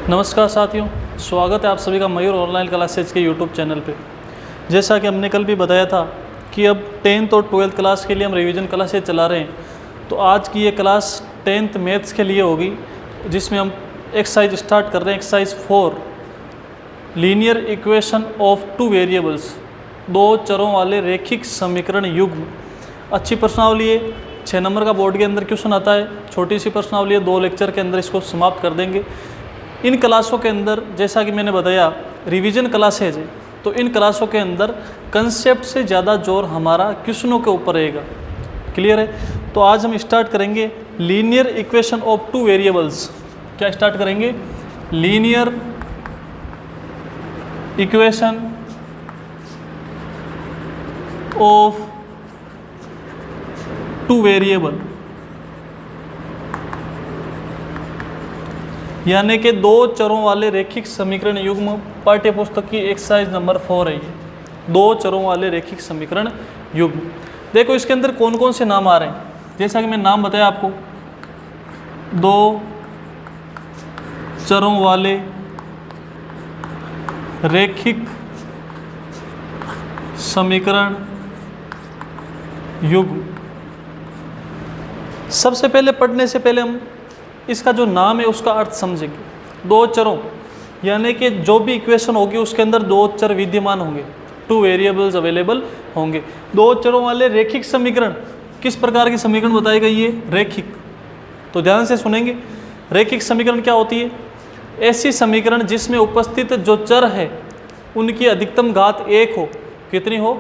नमस्कार साथियों, स्वागत है आप सभी का मयूर ऑनलाइन क्लासेज के यूट्यूब चैनल पे। जैसा कि हमने कल भी बताया था कि अब 10th और 12th क्लास के लिए हम रिवीजन क्लासेज चला रहे हैं। तो आज की ये क्लास 10th मैथ्स के लिए होगी, जिसमें हम एक्सरसाइज स्टार्ट कर रहे हैं। Exercise 4, linear equation of two variables, दो चरों वाले रैखिक समीकरण युग्म। अच्छी प्रश्नावली है, 6 नंबर का बोर्ड के अंदर क्वेश्चन आता है। छोटी सी प्रश्नावली है, 2 लेक्चर के अंदर इसको समाप्त कर देंगे। इन क्लासों के अंदर जैसा कि मैंने बताया रिवीजन क्लासेज है, तो इन क्लासों के अंदर कंसेप्ट से ज़्यादा जोर हमारा क्वेश्चनों के ऊपर रहेगा। क्लियर है? तो आज हम स्टार्ट करेंगे linear equation of two variables. क्या स्टार्ट करेंगे? Linear equation of two variable, यानी कि दो चरों वाले रैखिक समीकरण युग्म। पाठ्य पुस्तक की एक्सरसाइज नंबर 4 है ये, दो चरों वाले रैखिक समीकरण युग्म। देखो इसके अंदर कौन कौन से नाम आ रहे हैं, जैसा कि मैं नाम बताया आपको, दो चरों वाले रैखिक समीकरण युग्म। सबसे पहले पढ़ने से पहले हम इसका जो नाम है उसका अर्थ समझेंगे। दो चरों यानी कि जो भी इक्वेशन होगी उसके अंदर दो चर विद्यमान होंगे, टू वेरिएबल्स अवेलेबल होंगे। दो चरों वाले रैखिक समीकरण, किस प्रकार की समीकरण बताई गई है? रैखिक। तो ध्यान से सुनेंगे। रैखिक समीकरण क्या होती है? ऐसी समीकरण जिसमें उपस्थित जो चर है उनकी अधिकतम घात 1 हो। कितनी हो?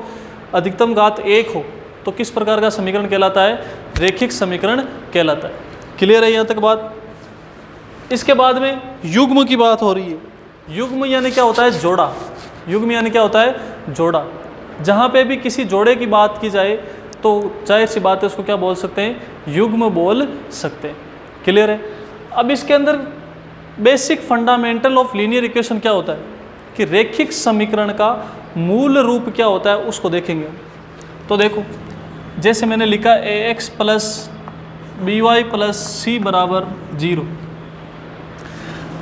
अधिकतम घात 1 हो। तो किस प्रकार का समीकरण कहलाता है? रैखिक समीकरण कहलाता है। क्लियर है यहाँ तक बात? इसके बाद में युग्म की बात हो रही है। युग्म यानी क्या होता है? जोड़ा। युग्म यानी क्या होता है? जोड़ा। जहाँ पे भी किसी जोड़े की बात की जाए तो जाहिर सी बात है उसको क्या बोल सकते हैं? युग्म बोल सकते हैं। क्लियर है? अब इसके अंदर basic fundamental of linear equation क्या होता है कि रैखिक समीकरण का मूल रूप क्या होता है उसको देखेंगे। तो देखो, जैसे मैंने लिखा ax प्लस by प्लस सी बराबर 0,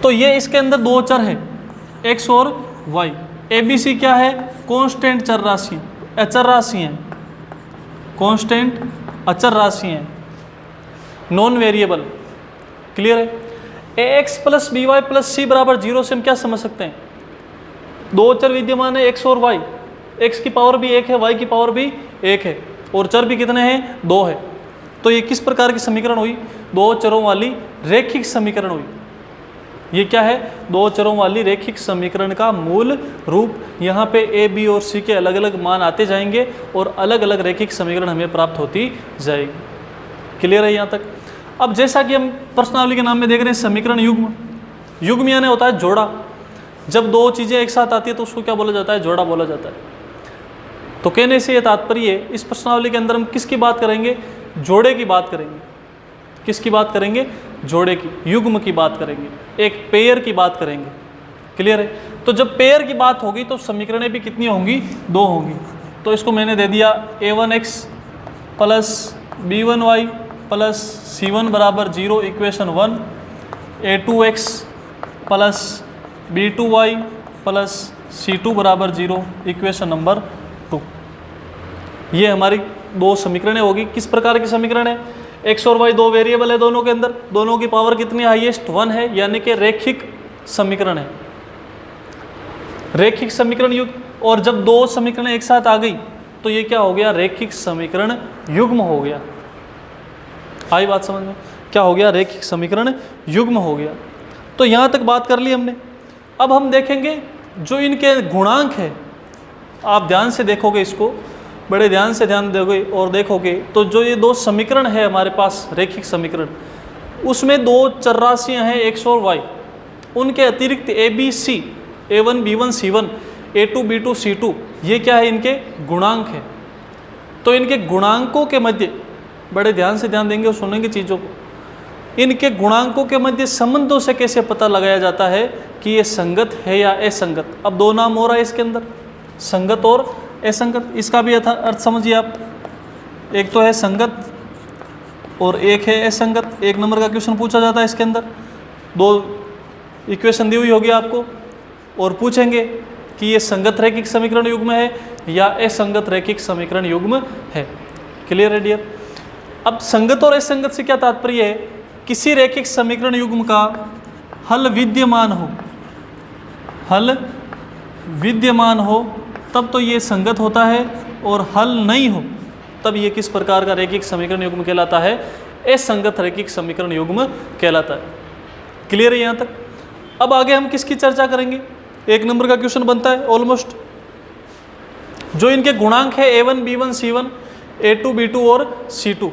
तो ये इसके अंदर दो चर है, x और y। ABC क्या है? कांस्टेंट चर राशि, अचर राशि हैं। कांस्टेंट अचर राशि हैं, नॉन वेरिएबल। क्लियर है? ax प्लस by प्लस सी बराबर 0 से हम क्या समझ सकते हैं? दो चर विद्यमान है, x और y। x की पावर भी 1 है, y की पावर भी 1 है, और चर भी कितने हैं? 2 है। तो ये किस प्रकार की समीकरण हुई? दो चरों वाली रैखिक समीकरण हुई। ये क्या है? दो चरों वाली रैखिक समीकरण का मूल रूप। यहाँ पे a, b और c के अलग अलग मान आते जाएंगे और अलग अलग रैखिक समीकरण हमें प्राप्त होती जाएगी। क्लियर है यहाँ तक? अब जैसा कि हम प्रश्नावली के नाम में देख रहे हैं समीकरण युग्म। युग्म यानी होता है जोड़ा। जब दो चीज़ें एक साथ आती है तो उसको क्या बोला जाता है? जोड़ा बोला जाता है। तो कहने से ये तात्पर्य है, इस प्रश्नावली के अंदर हम किसकी बात करेंगे? जोड़े की बात करेंगे। किसकी बात करेंगे? जोड़े की, युग्म की बात करेंगे, एक पेयर की बात करेंगे। क्लियर है? तो जब पेयर की बात होगी तो समीकरणें भी कितनी होंगी? 2 होंगी। तो इसको मैंने दे दिया a1x plus b1y plus c1 बराबर 0 equation 1, a2x plus b2y plus c2 बराबर 0 इक्वेशन नंबर 2। ये हमारी दो समीकरणें होगी। किस प्रकार की समीकरण है? x और y दो वेरिएबल है दोनों के अंदर, दोनों की पावर कितनी? हाईएस्ट 1 है, यानी कि रैखिक समीकरण है, रैखिक समीकरण युग्म। और जब दो समीकरण एक साथ आ गई तो ये क्या हो गया? रैखिक समीकरण युग्म हो गया। आई बात समझ में? क्या हो गया? रैखिक समीकरण युग्म हो गया। तो यहाँ तक बात कर ली हमने। अब हम देखेंगे जो इनके गुणांक है। आप ध्यान से देखोगे, इसको बड़े ध्यान से ध्यान दोगे और देखोगे तो जो ये दो समीकरण है हमारे पास रैखिक समीकरण, उसमें दो चर राशियाँ हैं x और y। उनके अतिरिक्त a b c, a1 b1 c1, a2 b2 c2, ये क्या है? इनके गुणांक है। तो इनके गुणांकों के मध्य, बड़े ध्यान से ध्यान देंगे और सुनेंगे चीज़ों को, इनके गुणांकों के मध्य संबंधों से कैसे पता लगाया जाता है कि ये संगत है या असंगत। अब दो नाम हो रहा है इसके अंदर, संगत और असंगत। इसका भी अर्थ समझिए आप। एक तो है संगत और एक है असंगत। 1 नंबर का क्वेश्चन पूछा जाता है इसके अंदर। दो इक्वेशन दी हुई होगी आपको और पूछेंगे कि ये संगत रैखिक समीकरण युग्म है या असंगत रैखिक समीकरण युग्म है। क्लियर है डियर? अब संगत और असंगत से क्या तात्पर्य है? किसी रैखिक समीकरण युग्म का हल विद्यमान हो, हल विद्यमान हो तब तो ये संगत होता है, और हल नहीं हो तब ये किस प्रकार का रैखिक समीकरण युग्म कहलाता है? असंगत रैखिक समीकरण युग्म कहलाता है। क्लियर है यहाँ तक? अब आगे हम किसकी चर्चा करेंगे? एक नंबर का क्वेश्चन बनता है ऑलमोस्ट, जो इनके गुणांक है A1 B1 C1 A2 B2 और C2,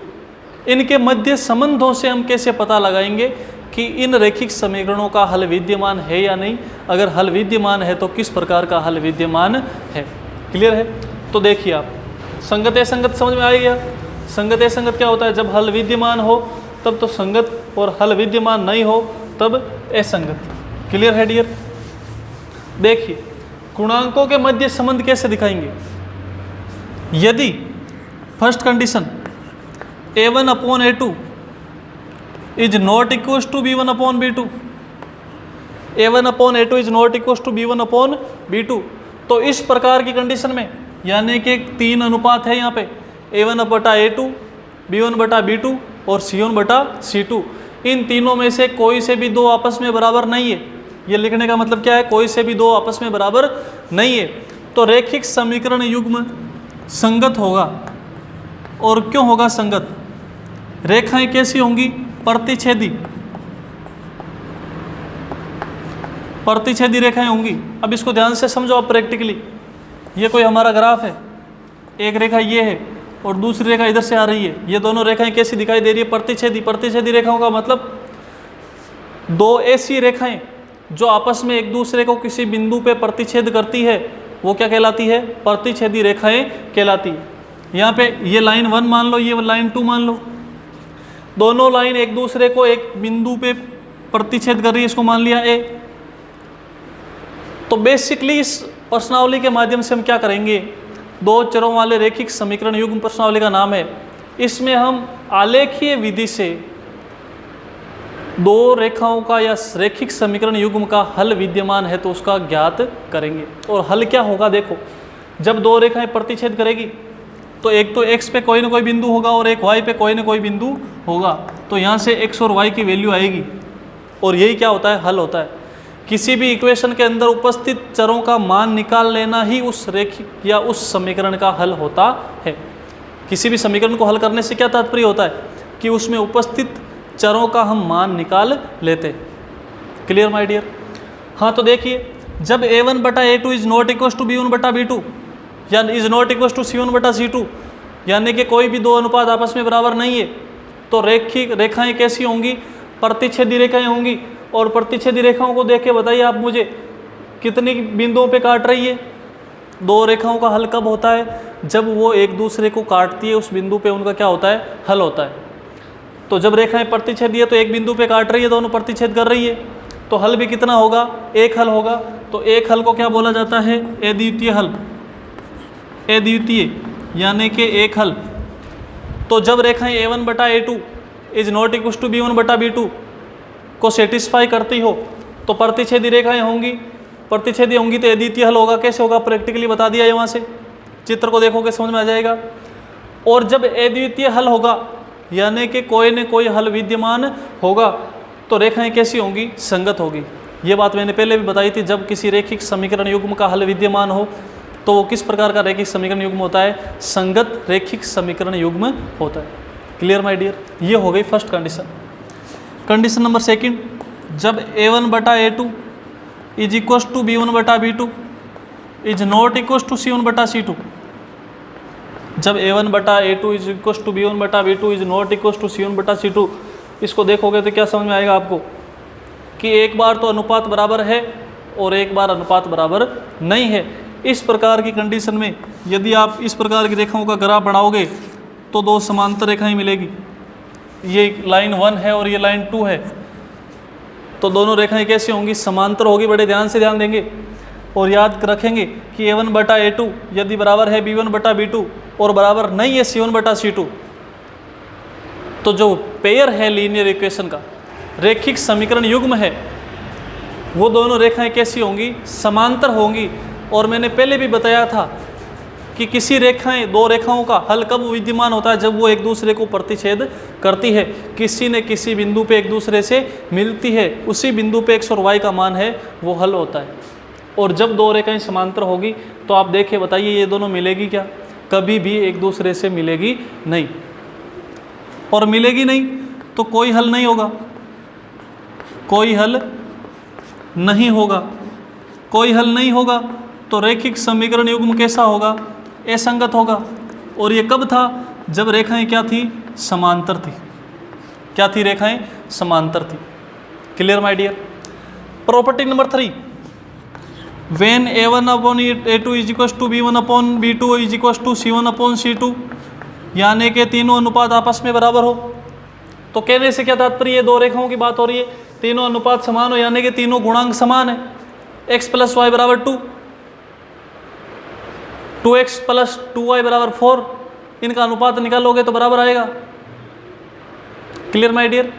इनके मध्य संबंधों से हम कैसे पता लगाएंगे कि इन रैखिक समीकरणों का हल विद्यमान है या नहीं? अगर हल विद्यमान है तो किस प्रकार का हल विद्यमान है? क्लियर है? तो देखिए आप, संगत असंगत समझ में आ गया? संगत असंगत क्या होता है? जब हल विद्यमान हो तब तो संगत, और हल विद्यमान नहीं हो तब असंगत। क्लियर है डियर? देखिए गुणांकों के मध्य संबंध कैसे दिखाएंगे? यदि first condition A1 upon A2 is not equal to B1 upon B2, A1 upon A2 is not equal to B1 upon B2, तो इस प्रकार की कंडीशन में, यानी कि 3 अनुपात है यहाँ पे, A1 बटा A2, B1 बटा B2 और C1 बटा C2, इन तीनों में से कोई से भी दो आपस में बराबर नहीं है। ये लिखने का मतलब क्या है? कोई से भी दो आपस में बराबर नहीं है, तो रैखिक समीकरण युग्म संगत होगा। और क्यों होगा संगत? रेखाएं कैसी होंगी? प्रतिच्छेदी, प्रतिच्छेदी रेखाएं होंगी। अब इसको ध्यान से समझो आप प्रैक्टिकली। ये कोई हमारा ग्राफ है, एक रेखा ये है और दूसरी रेखा इधर से आ रही है। ये दोनों रेखाएं कैसी दिखाई दे रही है? प्रतिच्छेदी। प्रतिच्छेदी रेखाओं का मतलब दो ऐसी रेखाएं जो आपस में एक दूसरे को किसी बिंदु पे प्रतिच्छेद करती है, वो क्या कहलाती है? प्रतिच्छेदी रेखाएं कहलाती है। यहाँ पे ये लाइन 1 मान लो, ये लाइन 2 मान लो, दोनों लाइन एक दूसरे को एक बिंदु पे प्रतिच्छेद कर रही है, इसको मान लिया A। तो बेसिकली इस प्रश्नावली के माध्यम से हम क्या करेंगे? दो चरों वाले रैखिक समीकरण युग्म प्रश्नावली का नाम है। इसमें हम आलेखीय विधि से दो रेखाओं का या रैखिक समीकरण युग्म का हल विद्यमान है तो उसका ज्ञात करेंगे। और हल क्या होगा? देखो, जब दो रेखाएं प्रतिच्छेद करेगी तो एक तो x पे कोई ना कोई बिंदु होगा और एक y पे कोई ना कोई बिंदु होगा, तो यहाँ से x और y की वैल्यू आएगी, और यही क्या होता है? हल होता है। किसी भी इक्वेशन के अंदर उपस्थित चरों का मान निकाल लेना ही उस रैखिक या उस समीकरण का हल होता है। किसी भी समीकरण को हल करने से क्या तात्पर्य होता है? कि उसमें उपस्थित चरों का हम मान निकाल लेते हैं। Clear my dear? हाँ, तो देखिए, जब A1 बटा A2 is not equal to B1 बटा B2 या is not equal to C1 बटा C2, यानी कि कोई भी दो अनुपात आपस में बराबर नहीं है, तो रैखिक रेखाएं कैसी होंगी? प्रतिच्छेदी रेखाएं होंगी। और प्रतिच्छेदी रेखाओं को देख के बताइए आप मुझे, कितनी बिंदुओं पे काट रही है? दो रेखाओं का हल कब होता है? जब वो एक दूसरे को काटती है, उस बिंदु पे उनका क्या होता है? हल होता है। तो जब रेखाएं प्रतिच्छेदी है तो एक बिंदु पे काट रही है, दोनों प्रतिच्छेद कर रही है, तो हल भी कितना होगा? एक हल होगा। तो एक हल को क्या बोला जाता है? अद्वितीय हल। अद्वितीय यानी कि एक हल। तो जब रेखाएं A1 बटा A2 is not equal to B1 बटा B2 को सेटिस्फाई करती हो तो प्रतिच्छेदी रेखाएं होंगी, प्रतिच्छेदी होंगी तो अद्वितीय हल होगा। कैसे होगा? प्रैक्टिकली बता दिया है, वहाँ से चित्र को देखोगे समझ में आ जाएगा। और जब अद्वितीय हल होगा यानी कि कोई न कोई हल विद्यमान होगा, तो रेखाएं कैसी होंगी? संगत होगी। ये बात मैंने पहले भी बताई थी। जब किसी रैखिक समीकरण युग्म का हल विद्यमान हो तो वो किस प्रकार का रैखिक समीकरण युग्म होता है? संगत रैखिक समीकरण युग्म होता है। Clear my dear? ये हो गई first condition. Condition number second, जब A1 बटा A2 is equal to B1 बटा B2 is not equal to C1 बटा C2, जब A1 बटा A2 is equal to B1 बटा B2 is not equal to C1 बटा C2, इसको देखोगे तो क्या समझ में आएगा आपको? कि एक बार तो अनुपात बराबर है और एक बार अनुपात बराबर नहीं है। इस प्रकार की कंडीशन में यदि आप इस प्रकार की रेखाओं का ग्राफ बनाओगे तो दो समांतर रेखाएं मिलेगी। ये लाइन 1 है और ये लाइन 2 है, तो दोनों रेखाएं कैसी होंगी? समांतर होगी। बड़े ध्यान से ध्यान देंगे और याद रखेंगे कि A1 बटा A2 यदि बराबर है B1 बटा B2 और बराबर नहीं है C1 बटा C2, तो जो पेयर है लीनियर इक्वेशन का, रैखिक समीकरण युग्म है, वो दोनों रेखाएं कैसी होंगी? समांतर होंगी। और मैंने पहले भी बताया था कि किसी रेखाएं, दो रेखाओं का हल कब विद्यमान होता है? जब वो एक दूसरे को प्रतिच्छेद करती है, किसी न किसी बिंदु पे एक दूसरे से मिलती है, उसी बिंदु पे x और y का मान है वो हल होता है। और जब दो रेखाएं समांतर होगी तो आप देखिए, बताइए ये दोनों मिलेगी क्या? कभी भी एक दूसरे से मिलेगी नहीं। और मिलेगी नहीं तो कोई हल नहीं होगा, कोई हल नहीं होगा। कोई हल नहीं होगा तो रैखिक समीकरण युग्म कैसा होगा? असंगत होगा। और ये कब था? जब रेखाएं क्या थी? समांतर थी। क्या थी? रेखाएं समांतर थी। Clear my dear? Property number 3, when a1 upon a2 is equals to b1 upon b2 is equals to c1 upon c2, यानी कि तीनों अनुपात आपस में बराबर हो। तो कहने से क्या तात्पर्य? ये दो रेखाओं की बात हो रही है, तीनों अनुपात समान हो, यानी कि तीनों गुणांक समान है। x प्लस वाई बराबर 2, 2x प्लस 2y बराबर 4, इनका अनुपात निकालोगे तो बराबर आएगा। Clear my dear?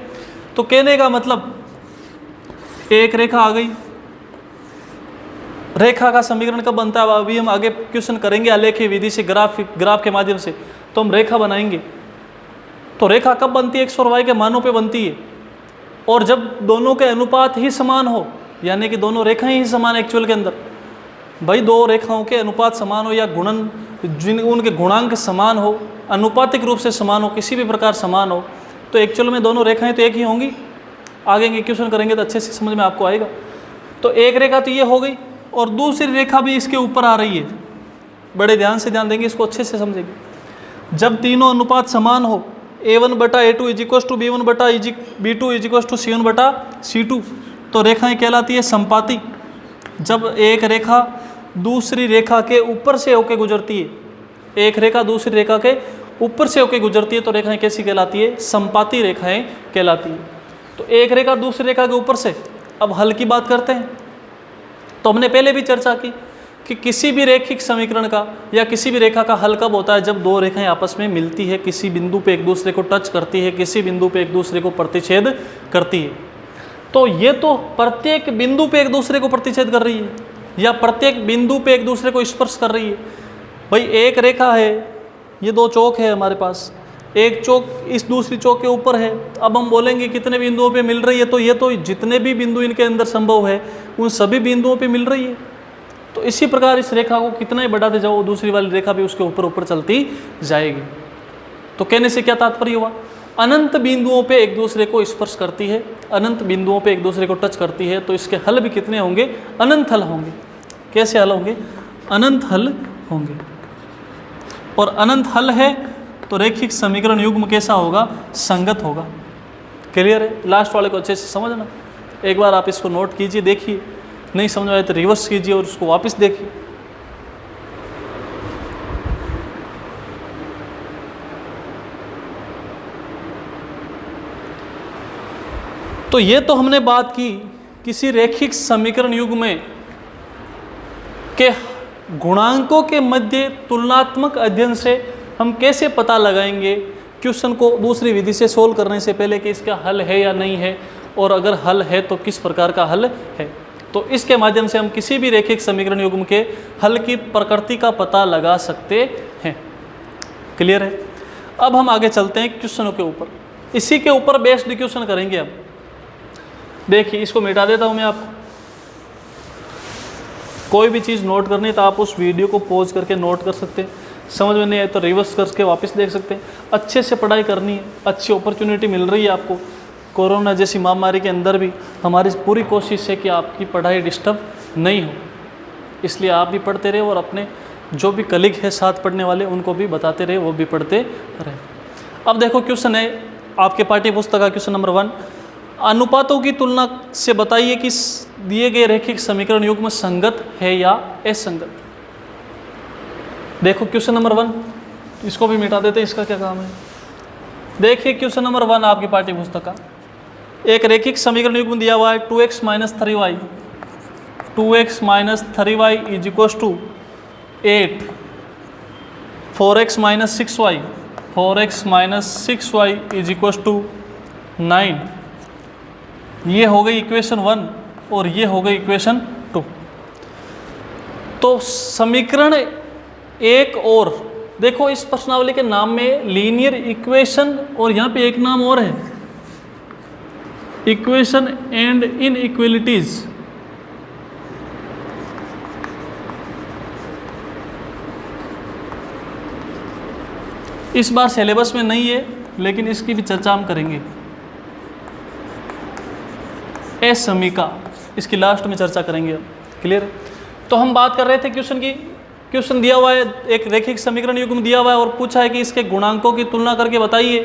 तो कहने का मतलब, एक रेखा आ गई, रेखा का समीकरण कब बनता है? अभी हम आगे क्वेश्चन करेंगे आलेखीय विधि से, ग्राफ के माध्यम से, तो हम रेखा बनाएंगे। तो रेखा कब बनती है? x और y के मानों पे बनती है। और जब दोनों के अनुपात ही समान हो, यानी कि दोनों रेखाएं ही समान एक्चुअल के अंदर, भाई दो रेखाओं के अनुपात समान हो या गुणन, उनके गुणांक समान हो, अनुपातिक रूप से समान हो, किसी भी प्रकार समान हो, तो एक्चुअल में दोनों रेखाएं तो एक ही होंगी। आगे क्वेश्चन करेंगे तो अच्छे से समझ में आपको आएगा। तो एक रेखा तो ये हो गई, और दूसरी रेखा भी इसके ऊपर आ रही है। बड़े ध्यान से ध्यान देंगे, इसको अच्छे से समझेंगे। जब तीनों अनुपात समान हो, a1 बटा a2 is equal to b1 बटा b2 is equal to c1 बटा c2, तो रेखाएं कहलाती है संपाती। जब एक रेखा दूसरी रेखा के ऊपर से होकर गुजरती है, एक रेखा दूसरी रेखा के ऊपर से होकर गुजरती है, तो रेखाएं कैसी कहलाती है? संपाती रेखाएं कहलाती है। तो एक रेखा दूसरी रेखा के ऊपर से। अब हल की बात करते हैं। तो हमने पहले भी चर्चा की कि किसी भी रैखिक समीकरण का या किसी भी रेखा का हल कब होता है? जब दो रेखाएं आपस में मिलती है, किसी बिंदु पे एक दूसरे को टच करती है, किसी बिंदु पे एक दूसरे को प्रतिच्छेद करती है। तो ये तो प्रत्येक बिंदु पे एक दूसरे को प्रतिच्छेद कर रही है, या प्रत्येक बिंदु पे एक दूसरे को स्पर्श कर रही है। भाई एक रेखा है, ये दो चौक है हमारे पास, एक चौक इस दूसरी चौक के ऊपर है। अब हम बोलेंगे कितने बिंदुओं पे मिल रही है? तो ये तो जितने भी बिंदु इनके अंदर संभव है उन सभी बिंदुओं पे मिल रही है। तो इसी प्रकार इस रेखा को कितना ही बढ़ाते जाओ, दूसरी वाली रेखा भी उसके ऊपर ऊपर चलती जाएगी। तो कहने से क्या तात्पर्य हुआ? अनंत बिंदुओं पे एक दूसरे को स्पर्श करती है, अनंत बिंदुओं पे एक दूसरे को टच करती है, तो इसके हल भी कितने होंगे? अनंत हल होंगे। कैसे हल होंगे? अनंत हल होंगे। और अनंत हल है तो रैखिक समीकरण युग्म कैसा होगा? संगत होगा। क्लियर है? लास्ट वाले को अच्छे से समझना। एक बार आप इसको नोट कीजिए, देखिए, नहीं समझ आए तो रिवर्स कीजिए और उसको वापस देखिए। तो ये तो हमने बात की किसी रैखिक समीकरण युग्म में के गुणांकों के मध्य तुलनात्मक अध्ययन से हम कैसे पता लगाएंगे क्वेश्चन को दूसरी विधि से सोल्व करने से पहले कि इसका हल है या नहीं है, और अगर हल है तो किस प्रकार का हल है। तो इसके माध्यम से हम किसी भी रैखिक समीकरण युग्म के हल की प्रकृति का पता लगा सकते हैं। क्लियर है? अब हम आगे चलते हैं क्वेश्चनों के ऊपर। इसी के ऊपर बेस्ड क्वेश्चन करेंगे। अब देखिए, इसको मिटा देता हूँ मैं आपको। कोई भी चीज़ नोट करनी है तो आप उस वीडियो को पॉज करके नोट कर सकते हैं, समझ में नहीं आए तो रिवर्स करके वापस देख सकते हैं। अच्छे से पढ़ाई करनी है, अच्छी अपॉर्चुनिटी मिल रही है आपको। कोरोना जैसी महामारी के अंदर भी हमारी पूरी कोशिश है कि आपकी पढ़ाई डिस्टर्ब नहीं हो, इसलिए आप भी पढ़ते रहे और अपने जो भी कलीग है साथ पढ़ने वाले उनको भी बताते रहे, वो भी पढ़ते रहे। अब देखो क्वेश्चन है आपके पाठ्य पुस्तक का क्वेश्चन नंबर 1, अनुपातों की तुलना से बताइए कि दिए गए रैखिक समीकरण युग्म संगत है या असंगत। देखो क्वेश्चन नंबर 1, इसको भी मिटा देते हैं, इसका क्या काम है। देखिए क्वेश्चन नंबर 1 आपकी पाठ्य पुस्तक का, एक रैखिक समीकरण युग्म दिया हुआ है 2x minus 3y, 2x minus 3y is equal to 8, 4x minus 6y, 4x minus 6y is equal to 9। ये हो गई इक्वेशन 1। और ये हो गई इक्वेशन 2। तो समीकरण एक और देखो, इस प्रश्नावली के नाम में लीनियर इक्वेशन और यहाँ पे एक नाम और है, इक्वेशन एंड इनइक्वालिटीज। इस बार सिलेबस में नहीं है, लेकिन इसकी भी चर्चा हम करेंगे। ए समीका, इसकी लास्ट में चर्चा करेंगे अब। क्लियर? तो हम बात कर रहे थे क्वेश्चन की। क्वेश्चन दिया हुआ है, एक रैखिक समीकरण युग्म दिया हुआ है और पूछा है कि इसके गुणांकों की तुलना करके बताइए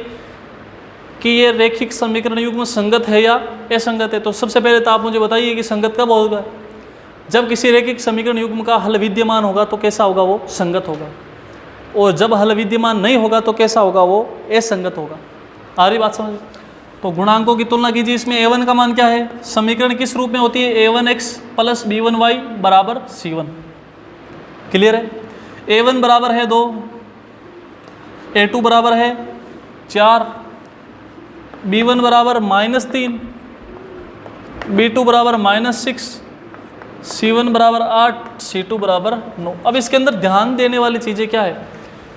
कि ये रैखिक समीकरण युग्म संगत है या असंगत है। तो सबसे पहले तो आप मुझे बताइए कि संगत कब होगा? जब किसी रैखिक समीकरण युग्म का हल विद्यमान होगा तो कैसा होगा? वो संगत होगा। और जब हल विद्यमान नहीं होगा तो कैसा होगा? वो असंगत होगा। आ रही बात समझ? तो गुणांकों की तुलना कीजिए। इसमें a1 का मान क्या है? समीकरण किस रूप में होती है? a1x प्लस b1y बराबर c1। क्लियर है? a1 बराबर है 2, a2 बराबर है 4, b1 बराबर -3, b2 बराबर -6, c1 बराबर 8, c2 बराबर 9। अब इसके अंदर ध्यान देने वाली चीज़ें क्या है?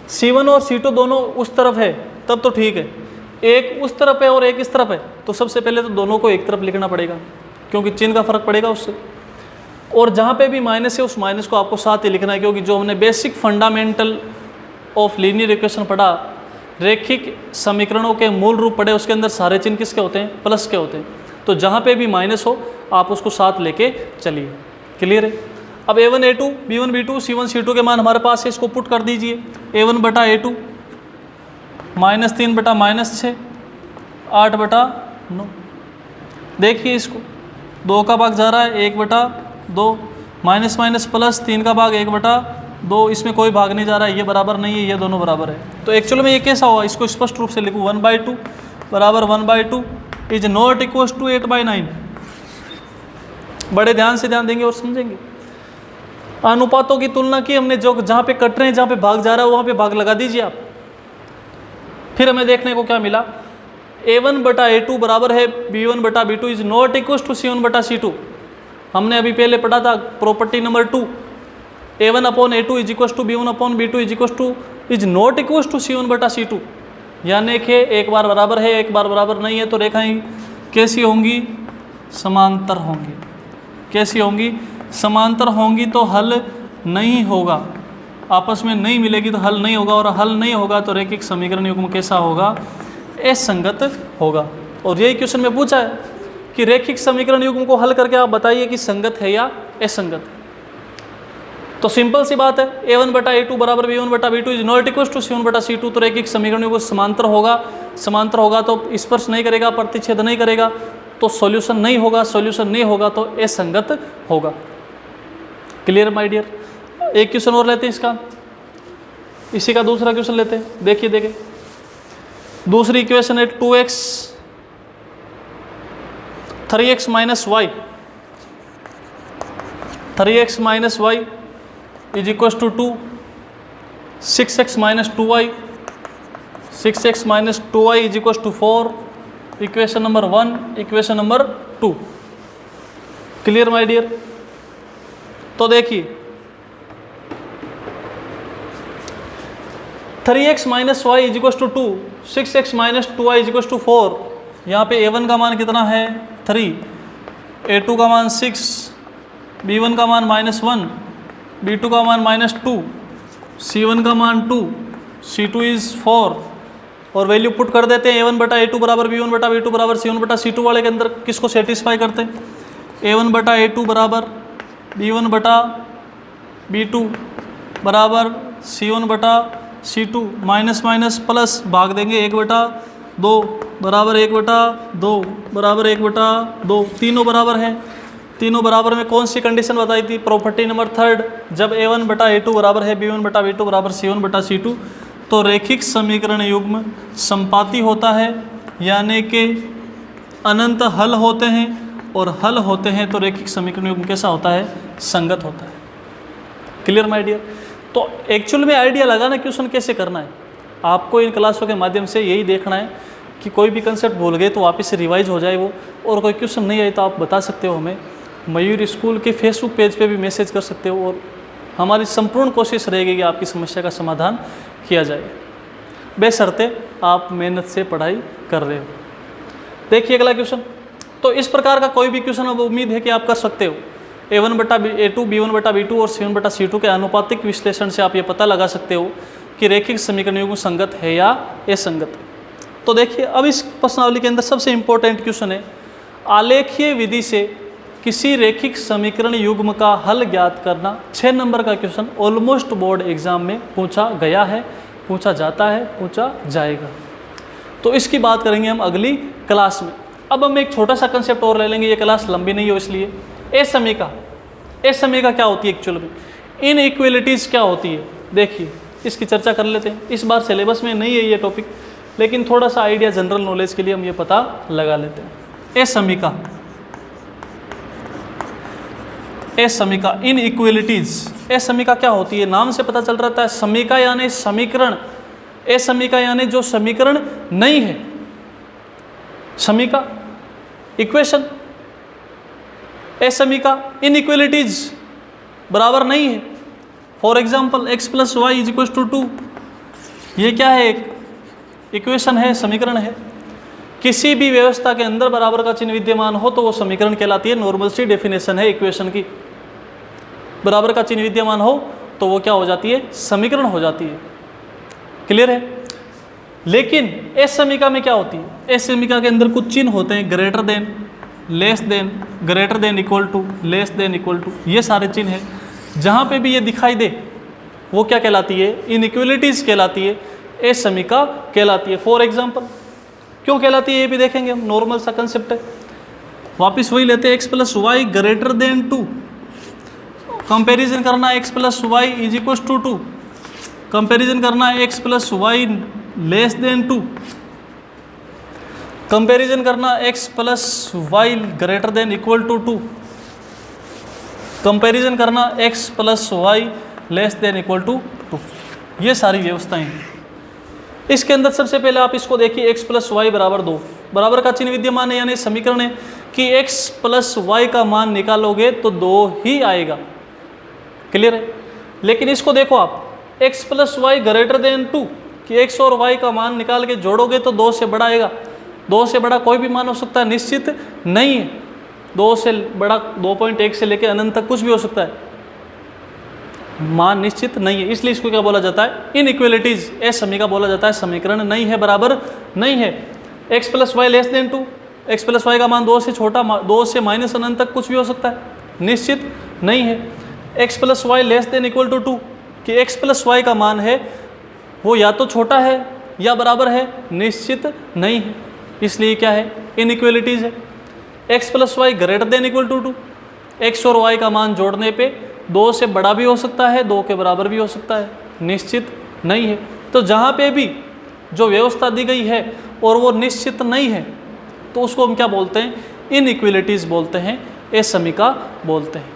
c1 और c2 दोनों उस तरफ है तब तो ठीक है, एक उस तरफ है और एक इस तरफ है, तो सबसे पहले तो दोनों को एक तरफ लिखना पड़ेगा क्योंकि चिन्ह का फर्क पड़ेगा उससे। और जहाँ पे भी माइनस है उस माइनस को आपको साथ ही लिखना है, क्योंकि जो हमने basic fundamental of linear equation पढ़ा, रैखिक समीकरणों के मूल रूप पढ़े, उसके अंदर सारे चिन्ह किसके होते हैं? प्लस के होते हैं। तो जहाँ पे भी माइनस हो आप उसको साथ लेके चलिए। क्लियर है? अब a1 a2 b1 b2 c1 c2 के मान हमारे पास है, इसको पुट कर दीजिए। a1 बटा a2 -3 बटा -6 8 बटा 9। देखिए इसको 2 का भाग जा रहा है 1 बटा 2, माइनस माइनस प्लस 3 का भाग 1 बटा 2, इसमें कोई भाग नहीं जा रहा है, ये बराबर नहीं है, ये दोनों बराबर है। तो एक्चुअल में ये कैसा होगा? इसको स्पष्ट रूप से लिखूँ 1/2 बराबर 1/2 इज नॉट इक्वल टू 8/9। बड़े ध्यान से ध्यान देंगे और समझेंगे। अनुपातों की तुलना की हमने, जो जहाँ पे कट रहे हैं, जहाँ पे भाग जा रहा है वहाँ पे भाग लगा दीजिए आप। फिर हमें देखने को क्या मिला? a1 बटा a2 बराबर है b1 बटा b2 is not equal to c1 बटा c2। हमने अभी पहले पढ़ा था property number 2, a1 upon a2 is equal to b1 upon b2 is equal to is not equal to c1 बटा c2। यानी कि एक बार बराबर है एक बार बराबर नहीं है, तो रेखाएं कैसी होंगी? समांतर होंगी। कैसी होंगी? समांतर होंगी, तो हल नहीं होगा, आपस में नहीं मिलेगी तो हल नहीं होगा, और हल नहीं होगा तो रैखिक समीकरण युग्म कैसा होगा? असंगत होगा। और यही क्वेश्चन में पूछा है कि रैखिक समीकरण युग्म को हल करके आप बताइए कि संगत है या असंगत। तो सिंपल सी बात है, a1 बटा a2 बराबर b1 बटा b2 is not equal to c1 बटा c2। तो रैखिक समीकरण युग्म समांतर होगा, समांतर होगा तो स्पर्श नहीं करेगा, प्रतिच्छेद नहीं करेगा, तो सॉल्यूशन नहीं होगा, सॉल्यूशन नहीं होगा तो असंगत होगा। Clear my dear? एक क्वेश्चन और लेते हैं इसका, इसी का दूसरा क्वेश्चन लेते हैं। देखिए दूसरी इक्वेशन है 2x 3x minus y, 3x minus y is equal to 2, 6x minus 2y, 6x minus 2y is equal to 4। Equation number 1, equation number 2। Clear my dear? तो देखिए 3x minus y is equal to 2, 6x minus 2y is equal to 4। यहाँ पे a1 का मान कितना है? 3, a2 का मान 6, b1 का मान -1, b2 का मान -2, c1 का मान 2, c2 इज 4। और वैल्यू पुट कर देते हैं। a1 बटा a2 बराबर b1 बटा b2 बराबर c1 बटा c2 वाले के अंदर किसको सेटिस्फाई करते हैं? a1 बटा a2 बराबर b1 बटा b2 बराबर c1 बटा c2, माइनस माइनस प्लस भाग देंगे 1 बटा 2 बराबर 1 बटा 2 बराबर 1 बटा 2, तीनों बराबर है। तीनों बराबर में कौन सी कंडीशन बताई थी? प्रॉपर्टी नंबर 3, जब a1 बटा a2 बराबर है b1 बटा b2 बराबर c1 बटा c2 तो रैखिक समीकरण युग्म संपाती होता है, यानी कि अनंत हल होते हैं, और हल होते हैं तो रैखिक समीकरण युग्म कैसा होता है? संगत होता है। Clear my dear? तो एक्चुअल में आइडिया लगाना क्वेश्चन कैसे करना है, आपको इन क्लासों के माध्यम से यही देखना है कि कोई भी कंसेप्ट भूल गए तो वापस से रिवाइज हो जाए वो, और कोई क्वेश्चन नहीं आए तो आप बता सकते हो हमें, मयूर स्कूल के फेसबुक पेज पे भी मैसेज कर सकते हो, और हमारी संपूर्ण कोशिश रहेगी कि आपकी समस्या का समाधान किया जाए, बेशर्ते आप मेहनत से पढ़ाई कर रहे हो। देखिए अगला क्वेश्चन। तो इस प्रकार का कोई भी क्वेश्चन अब उम्मीद है कि आप कर सकते हो। A1 बटा A2, B1 बटा B2 और C1 बटा C2 के आनुपातिक विश्लेषण से आप ये पता लगा सकते हो कि रैखिक समीकरण युग्म संगत है या असंगत। तो देखिए अब इस प्रश्नावली के अंदर सबसे इंपॉर्टेंट क्वेश्चन है, आलेखीय विधि से किसी रैखिक समीकरण युग्म का हल ज्ञात करना। 6 नंबर का क्वेश्चन ऑलमोस्ट बोर्ड एग्जाम में पूछा गया है, पूछा जाता है, पूछा जाएगा। तो इसकी बात करेंगे हम अगली क्लास में। अब हम एक छोटा सा कंसेप्ट और ले लेंगे, ये क्लास लंबी नहीं हो इसलिए। असमीका क्या होती है एक्चुअल में, इनइक्वालिटीज़ क्या होती है, देखिए इसकी चर्चा कर लेते हैं। इस बार सिलेबस में नहीं है ये टॉपिक, लेकिन थोड़ा सा आइडिया जनरल नॉलेज के लिए हम ये पता लगा लेते हैं। असमीका इनइक्वालिटीज़। असमीका क्या होती है, नाम से पता चल रहा है। समीका यानी समीकरण, असमीका यानी जो समीकरण नहीं है। समीका इक्वेशन, असमीका इनइक्वालिटीज बराबर नहीं है। For example x plus y is equal to 2, ये क्या है, एक इक्वेशन है, समीकरण है। किसी भी व्यवस्था के अंदर बराबर का चिन्ह विद्यमान हो तो वो समीकरण कहलाती है। नॉर्मल सी डेफिनेशन है इक्वेशन की। बराबर का चिन्ह विद्यमान हो तो वो क्या हो जाती है, समीकरण हो जाती है। क्लियर है। लेकिन असमीका में क्या होती है, असमीका के अंदर कुछ चिन्ह होते हैं, greater than, less than, greater than, equal to, less than, equal to, ये सारे चिन्ह हैं। जहाँ पे भी ये दिखाई दे वो क्या कहलाती है, इनइक्वालिटीज कहलाती है, असमीका कहलाती है। फॉर एग्जाम्पल क्यों कहलाती है ये भी देखेंगे हम, नॉर्मल सा कंसेप्ट है। वापिस वही लेते हैं, x plus y greater than 2, comparison करना है x plus y is equal to 2, comparison करना है x plus y less than 2, comparison करना x plus y greater than equal to 2, comparison करना x plus y less than equal to 2। ये सारी व्यवस्थाएं हैं। इसके अंदर सबसे पहले आप इसको देखिए, x प्लस वाई बराबर 2, बराबर का चिन्ह विद्यमान है, यानी समीकरण है कि x प्लस वाई का मान निकालोगे तो 2 ही आएगा। क्लियर है। लेकिन इसको देखो आप, x plus y greater than 2, कि x और y का मान निकाल के जोड़ोगे तो 2 से बड़ा आएगा। 2 से बड़ा कोई भी मान हो सकता है, निश्चित नहीं है। 2 से बड़ा 2.1 से लेकर अनंत तक कुछ भी हो सकता है, मान निश्चित नहीं है। इसलिए इसको क्या बोला जाता है, इनइक्वालिटीज। असमीका बोला जाता है, समीकरण नहीं है, बराबर नहीं है। x plus y less than 2, x plus y का मान 2 से छोटा, 2 से माइनस अनंत तक कुछ भी हो सकता है, निश्चित नहीं है। x plus y less than equal to 2, कि x प्लस वाई का मान है वो या तो छोटा है या बराबर है, निश्चित नहीं है। इसलिए क्या है, इनइक्वालिटीज है। x plus y greater than equal to 2, x और y का मान जोड़ने पे 2 से बड़ा भी हो सकता है, 2 के बराबर भी हो सकता है, निश्चित नहीं है। तो जहाँ पे भी जो व्यवस्था दी गई है और वो निश्चित नहीं है तो उसको हम क्या बोलते हैं, इनइक्वालिटीज बोलते हैं, असमीका बोलते हैं।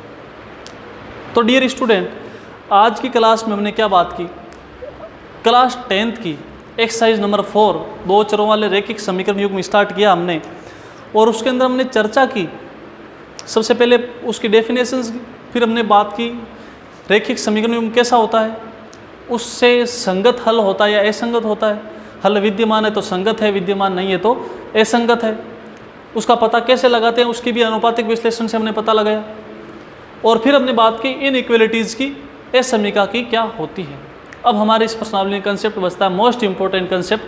तो डियर स्टूडेंट, आज की क्लास में हमने क्या बात की, क्लास 10th की एक्सरसाइज नंबर 4 2 चरों वाले रैखिक समीकरण युग्म स्टार्ट किया हमने, और उसके अंदर हमने चर्चा की सबसे पहले उसकी डेफिनेशंस की, फिर हमने बात की रैखिक समीकरण युग्म कैसा होता है, उससे संगत हल होता है या असंगत होता है, हल विद्यमान है तो संगत है, विद्यमान नहीं है तो असंगत है, उसका पता कैसे लगाते हैं उसकी भी अनुपातिक विश्लेषण से हमने पता लगाया। और फिर हमने बात की इनइक्वालिटीज़ की, असमीका की क्या होती है। अब हमारे इस प्रश्नावली में कंसेप्ट बचता है मोस्ट इंपॉर्टेंट कंसेप्ट,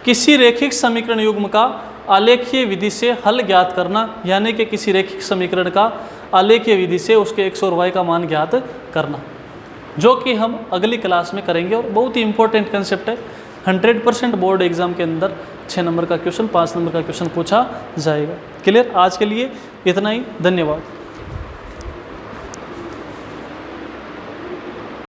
किसी रैखिक समीकरण युग्म का आलेखीय विधि से हल ज्ञात करना, यानी कि किसी रैखिक समीकरण का आलेखीय विधि से उसके x और y का मान ज्ञात करना, जो कि हम अगली क्लास में करेंगे। और बहुत ही इंपॉर्टेंट कंसेप्ट है, 100% बोर्ड एग्जाम के अंदर 6 नंबर का क्वेश्चन, 5 नंबर का क्वेश्चन पूछा जाएगा। क्लियर। आज के लिए इतना ही, धन्यवाद।